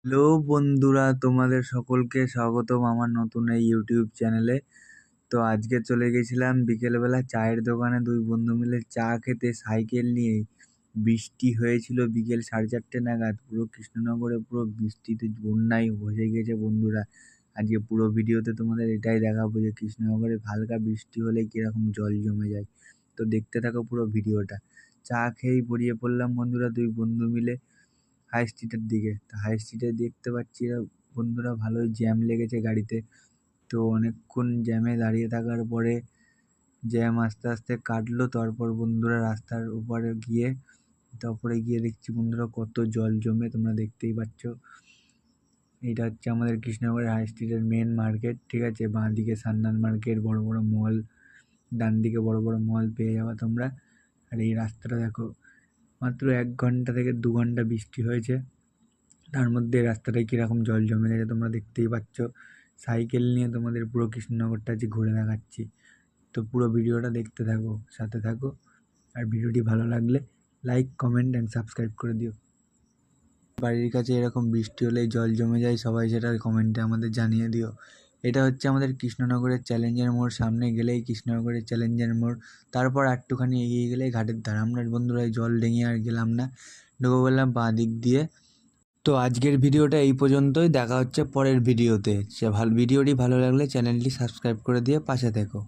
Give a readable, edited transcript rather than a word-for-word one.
Hello বন্ধুরা, তোমাদের সকলকে স্বাগতম আমার নতুন এই ইউটিউব চ্যানেলে। তো আজকে চলে গেছিলাম বিকেলবেলা চায়ের দোকানে, দুই বন্ধু মিলে চা খেতে সাইকেল নিয়ে। বৃষ্টি হয়েছিল বিকেল 4:30 নাগাদ, পুরো কৃষ্ণনগরে পুরো বৃষ্টিতে বন্যায় ভসে গেছে বন্ধুরা। আজকে পুরো ভিডিওতে তোমাদের এটাই দেখাবো যে কৃষ্ণনগরে হালকা বৃষ্টি হলে কীরকম জল জমে যায়। তো দেখতে থাকো পুরো ভিডিওটা। চা খেয়েই বেরিয়ে পড়লাম বন্ধুরা, দুই বন্ধু মিলে হাই স্ট্রিটের দিকে। তো হাই স্ট্রিটে দেখতে পাচ্ছি বন্ধুরা ভালোই জ্যাম লেগেছে গাড়িতে। তো অনেকক্ষণ জ্যামে দাঁড়িয়ে থাকার পরে জ্যাম আস্তে আস্তে কাটলো, তারপর বন্ধুরা রাস্তার তারপরে গিয়ে দেখছি বন্ধুরা কত জল জমে, তোমরা দেখতেই পাচ্ছ। এটা হচ্ছে আমাদের কৃষ্ণনগরের হাই স্ট্রিটের মেন মার্কেট, ঠিক আছে। বাঁ দিকে সান্নাল মার্কেট, বড় বড় মল, ডান দিকে বড় বড় মল পেয়ে যাবে তোমরা। আর এই রাস্তাটা দেখো, মাত্র 1 ঘন্টা থেকে 2 ঘন্টা বৃষ্টি হয়েছে, তার মধ্যে রাস্তাটায় কীরকম জল জমে গেছে তোমরা দেখতেই পাচ্ছ। সাইকেল নিয়ে তোমাদের পুরো কৃষ্ণনগরটা আজকে ঘুরে দেখাচ্ছি। তো পুরো ভিডিওটা দেখতে থাকো, সাথে থাকো। আর ভিডিওটি ভালো লাগলে লাইক, কমেন্ট অ্যান্ড সাবস্ক্রাইব করে দিও। বাড়ির কাছে এরকম বৃষ্টি হলেই জল জমে যায়, সবাই সেটা কমেন্টে আমাদের জানিয়ে দিও। এটা হচ্ছে আমাদের কৃষ্ণনগরের চ্যালেঞ্জার মোড়, সামনে গেলেই কৃষ্ণনগরের চ্যালেঞ্জার মোড়, তারপর একটুখানি এগিয়ে গেলেই ঘাটের ধার। আমরা বন্ধুরা জল ডেঙে আর গেলাম না, ঢুকে বললাম বাঁ দিক দিয়ে। তো আজকের ভিডিওটা এই পর্যন্তই, দেখা হচ্ছে পরের ভিডিওতে। ভিডিওটি ভালো লাগলে চ্যানেলটি সাবস্ক্রাইব করে দিয়ে পাশে থেকো।